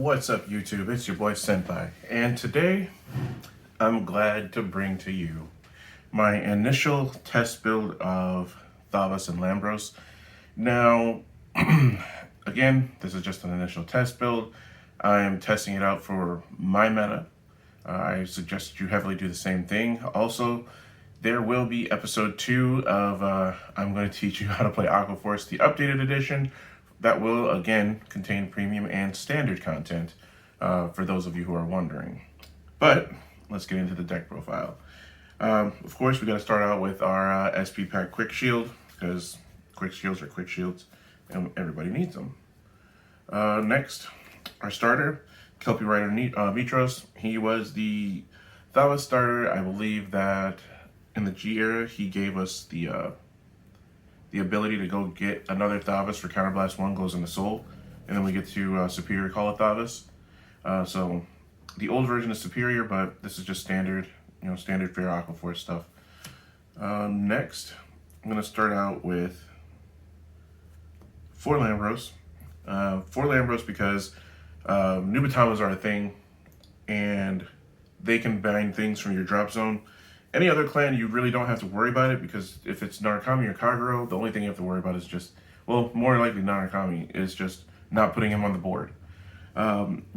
What's up, YouTube? It's your boy Senpai, and today I'm glad to bring to you my initial test build of Thavas and Lambros. Now, again, this is just an initial test build. I am testing it out for my meta. I suggest that you heavily do the same thing. Also, there will be episode 2 of I'm going to teach you how to play Aquaforce, the updated edition. That will, again, contain premium and standard content for those of you who are wondering. But let's get into the deck profile. Of course, we got to start out with our SP Pack Quick Shield, because quick shields are quick shields, and everybody needs them. Next, our starter, Kelpie Rider Mitros. He was the Thavas starter. I believe that in the G era, he gave us the ability to go get another Thavas for Counterblast 1 goes into Soul, and then we get to Superior Call of Thavas. So the old version is Superior, but this is just standard, standard fair Aquaforce stuff. Next, I'm going to start out with 4 Lambros. 4 Lambros because Nubitamas are a thing, and they can bind things from your drop zone. Any other clan, you really don't have to worry about it, because if it's Narukami or Kagero, the only thing you have to worry about is just, well, more likely Narukami, is just not putting him on the board.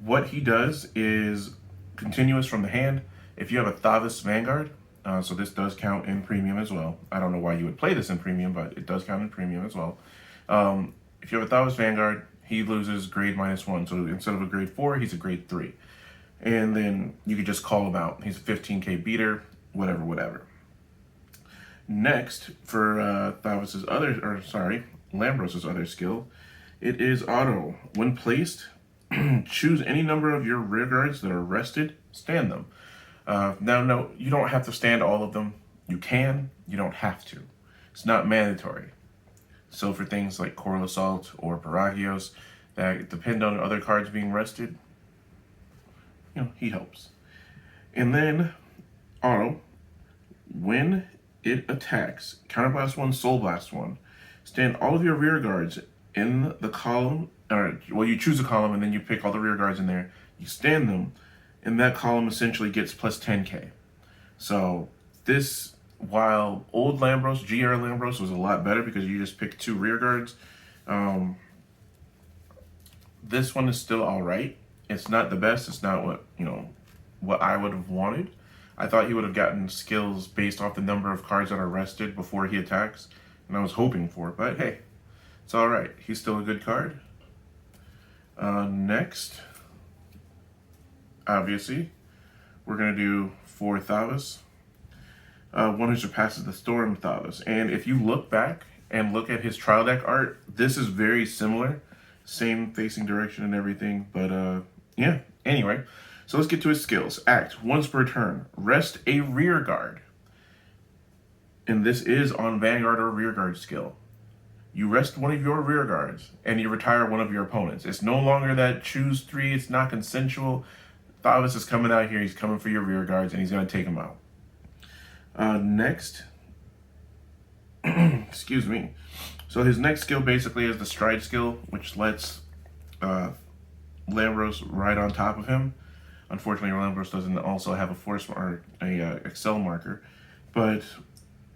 What he does is continuous from the hand. If you have a Thavas Vanguard, so this does count in premium as well. I don't know why you would play this in premium, but it does count in premium as well. If you have a Thavas Vanguard, he loses grade -1. So instead of a grade 4, he's a grade 3. And then you could just call him out. He's a 15k beater. Whatever. Next, for Lambros' other skill, it is auto. When placed, choose any number of your rear guards that are rested, stand them. Now, no, you don't have to stand all of them. You can, you don't have to. It's not mandatory. So for things like Coral Assault or Paragios that depend on other cards being rested, he helps. And then auto, when it attacks, Counterblast 1, Soul Blast 1, stand all of your rear guards in the column, you choose a column and then you pick all the rear guards in there, you stand them, and that column essentially gets plus 10k. So this, while old Lambros, GR Lambros, was a lot better because you just pick 2 rear guards, this one is still alright. It's not the best, it's not what I would have wanted. I thought he would have gotten skills based off the number of cards that are rested before he attacks, and I was hoping for it, but hey, it's alright. He's still a good card. Next, obviously, we're going to do 4 Thavas. One who surpasses the storm Thavas. And if you look back and look at his trial deck art, this is very similar. Same facing direction and everything, but yeah, anyway. So let's get to his skills. Act, once per turn, rest a rear guard. And this is on Vanguard or rear guard skill. You rest one of your rear guards and you retire one of your opponents. It's no longer that choose 3, it's not consensual. Thavas is coming out here, he's coming for your rear guards and he's going to take them out. Next, excuse me. So his next skill basically is the stride skill, which lets Lambros ride on top of him. Unfortunately, Lambros doesn't also have a force or a excel marker, but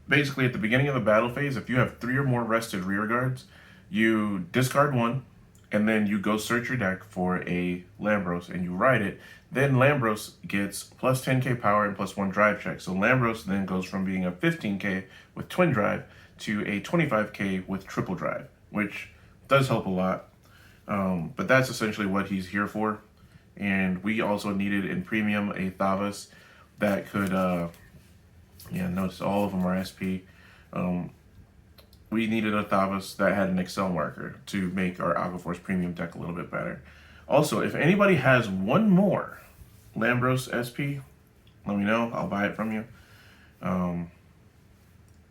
basically at the beginning of the battle phase, if you have 3 or more rested rear guards, you discard 1, and then you go search your deck for a Lambros and you ride it. Then Lambros gets plus 10k power and plus 1 drive check. So Lambros then goes from being a 15k with twin drive to a 25k with triple drive, which does help a lot. But that's essentially what he's here for. And we also needed in premium a Thavas that could, notice all of them are SP. We needed a Thavas that had an Excel marker to make our Aquaforce premium deck a little bit better. Also, if anybody has one more Lambros SP, let me know. I'll buy it from you.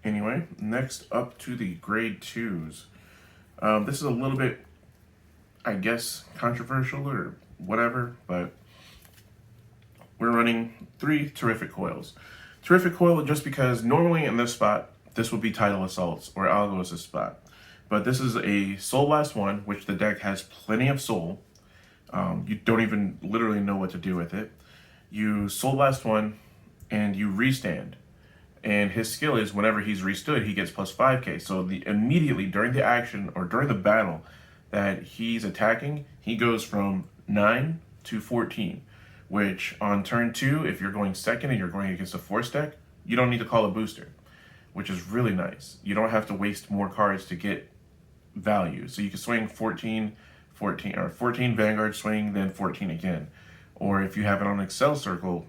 Anyway, next up to the grade 2s. This is a little bit, I guess, controversial or whatever, but we're running 3 Terrific Coils. Terrific Coil just because normally in this spot, this would be Tidal Assaults or Algos' spot. But this is a Soul Blast 1, which the deck has plenty of soul. You don't even literally know what to do with it. You Soul Blast 1 and you restand. And his skill is whenever he's restood, he gets plus 5k. So immediately during the action or during the battle that he's attacking, he goes from 9 to 14. Which on turn 2, if you're going second and you're going against a force deck, you don't need to call a booster, which is really nice. You don't have to waste more cards to get value. So you can swing 14, 14, or 14 Vanguard swing, then 14 again. Or if you have it on Excel Circle,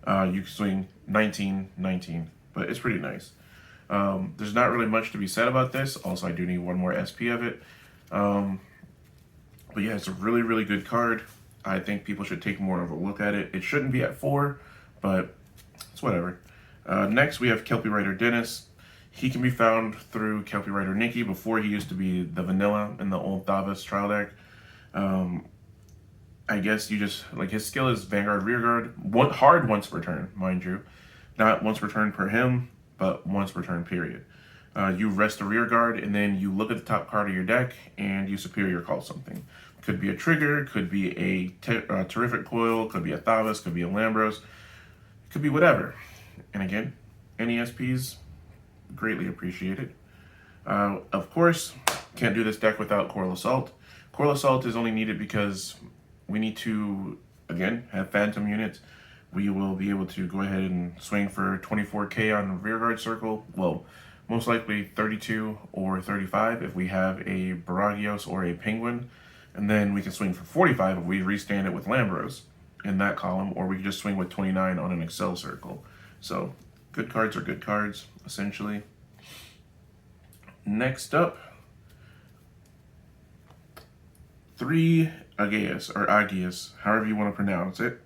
you can swing 19, 19. But it's pretty nice. There's not really much to be said about this. Also, I do need one more SP of it. But yeah, it's a really, really good card. I think people should take more of a look at it. It shouldn't be at 4, but it's whatever. Next, we have Kelpie Rider Dennis. He can be found through Kelpie Rider Nikki. Before, he used to be the vanilla in the old Thavas trial deck. I guess you just, like, his skill is Vanguard Rearguard. Hard once per turn, mind you. Not once per turn per him, but once per turn, period. You rest a Rearguard, and then you look at the top card of your deck, and you Superior Call something. Could be a Trigger, could be a Terrific Coil, could be a Thavas, could be a Lambros, could be whatever. And again, any SPs, greatly appreciated. Of course, can't do this deck without Coral Assault. Coral Assault is only needed because we need to, again, have Phantom units. We will be able to go ahead and swing for 24k on Rearguard Circle. Well, most likely 32 or 35 if we have a Baragios or a Penguin. And then we can swing for 45 if we restand it with Lambros in that column, or we can just swing with 29 on an Excel Circle. So, good cards are good cards, essentially. Next up, 3 Aegeus, or Aegeus, however you want to pronounce it.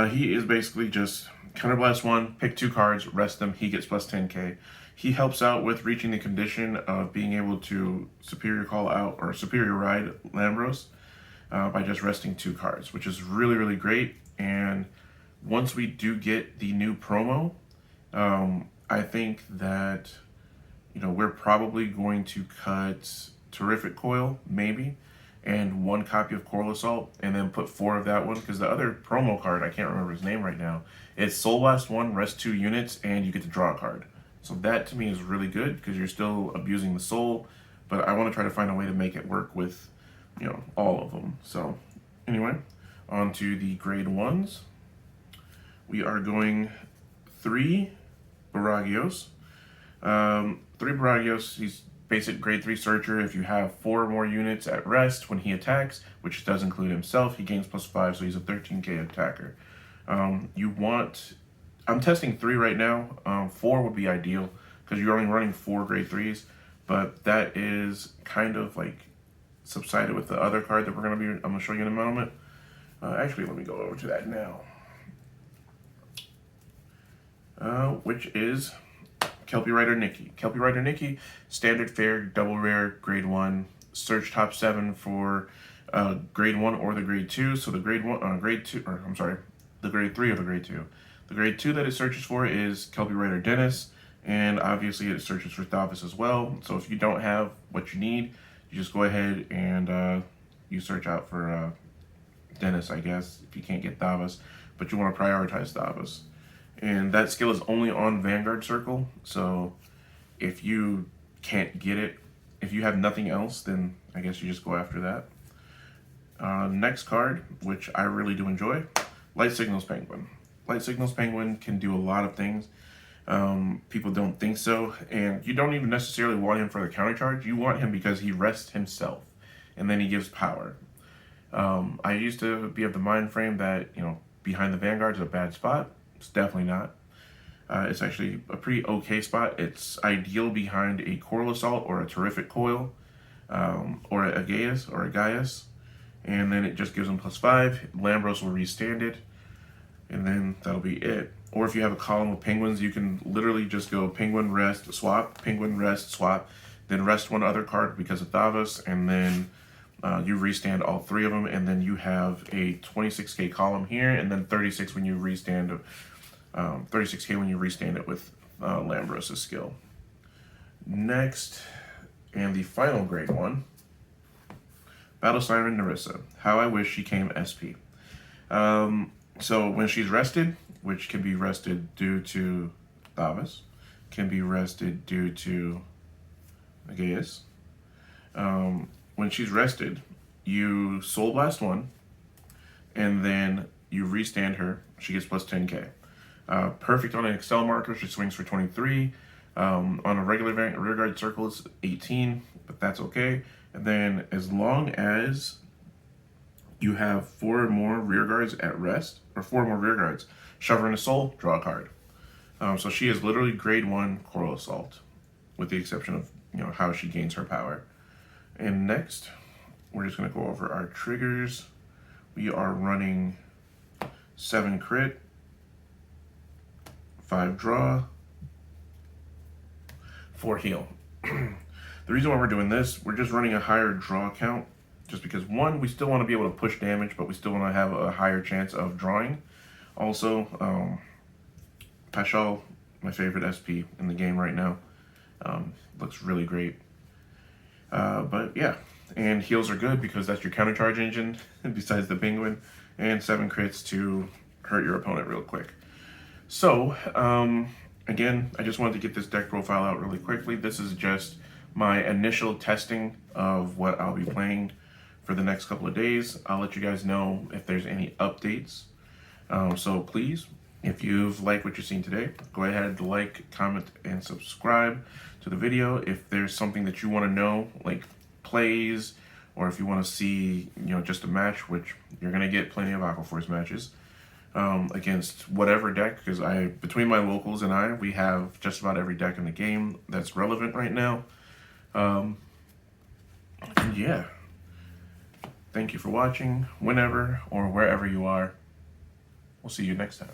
He is basically just Counterblast 1, pick 2 cards, rest them, he gets plus 10k. He helps out with reaching the condition of being able to Superior Call out or Superior Ride Lambros by just resting 2 cards, which is really, really great. And once we do get the new promo, I think that, we're probably going to cut Terrific Coil, maybe, and 1 copy of Coral Assault, and then put 4 of that one, because the other promo card, I can't remember his name right now, it's Soul Blast 1, rest 2 units, and you get to draw a card. So that to me is really good, because you're still abusing the soul, but I want to try to find a way to make it work with, all of them. So anyway, on to the grade 1s. We are going 3 Baragios. 3 Baragios, he's basic grade 3 searcher. If you have 4 or more units at rest when he attacks, which does include himself, he gains plus 5, so he's a 13k attacker. I'm testing 3 right now. 4 would be ideal because you're only running 4 grade 3s, but that is kind of like subsided with the other card that I'm going to show you in a moment. Actually, let me go over to that now. Which is Kelpie Rider Nikki. Kelpie Rider Nikki, standard fair, double rare, grade 1, search top 7 for grade 1 or the grade 2. So the grade 1, grade 2, or I'm sorry, the grade 3 or the grade 2. The grade 2 that it searches for is Kelpie Rider Dennis, and obviously it searches for Thavas as well. So if you don't have what you need, you just go ahead and you search out for Dennis, I guess, if you can't get Thavas, but you want to prioritize Thavas. And that skill is only on Vanguard Circle, so if you can't get it, if you have nothing else, then I guess you just go after that. Next card, which I really do enjoy, Light Signals Penguin. Light Signals Penguin can do a lot of things. People don't think so, and you don't even necessarily want him for the counter charge. You want him because he rests himself, and then he gives power. I used to be of the mind frame that, behind the Vanguard is a bad spot. It's definitely not. It's actually a pretty okay spot. It's ideal behind a Coral Assault or a Terrific Coil, or a Gaius, and then it just gives him plus 5. Lambros will restand it, and then that'll be it. Or if you have a column of penguins, you can literally just go penguin, rest, swap, penguin, rest, swap, then rest 1 other card because of Thavas, and then you restand all 3 of them, and then you have a 26k column here, and then 36 when you restand 36k when you restand it with Lambros' skill. Next, and the final grade 1, Battle Siren Narissa. How I wish she came SP. So when she's rested, which can be rested due to Thavas, can be rested due to Gaius. When she's rested, you Soul Blast 1, and then you restand her. She gets plus 10k. Perfect on an Excel marker. She swings for 23. On a regular rearguard circle, it's 18, but that's okay. And then as long as you have 4 more rearguards at rest, or 4 more rearguards, shove her in a soul, draw a card. So she is literally grade 1 Coral Assault, with the exception of how she gains her power. And next, we're just going to go over our triggers. We are running 7 crit, 5 draw, 4 heal. The reason why we're doing this, we're just running a higher draw count, just because 1, we still want to be able to push damage, but we still want to have a higher chance of drawing. Also, Pashal, my favorite SP in the game right now, looks really great. But yeah, and heals are good because that's your countercharge engine, besides the penguin, and 7 crits to hurt your opponent real quick. So, again, I just wanted to get this deck profile out really quickly. This is just my initial testing of what I'll be playing for the next couple of days. I'll let you guys know if there's any updates. So please, if you've liked what you've seen today, go ahead, like, comment, and subscribe to the video. If there's something that you want to know, like plays, or if you want to see, just a match, which you're going to get plenty of Aquaforce matches, against whatever deck, because between my locals and we have just about every deck in the game that's relevant right now. And yeah, thank you for watching, whenever or wherever you are. We'll see you next time.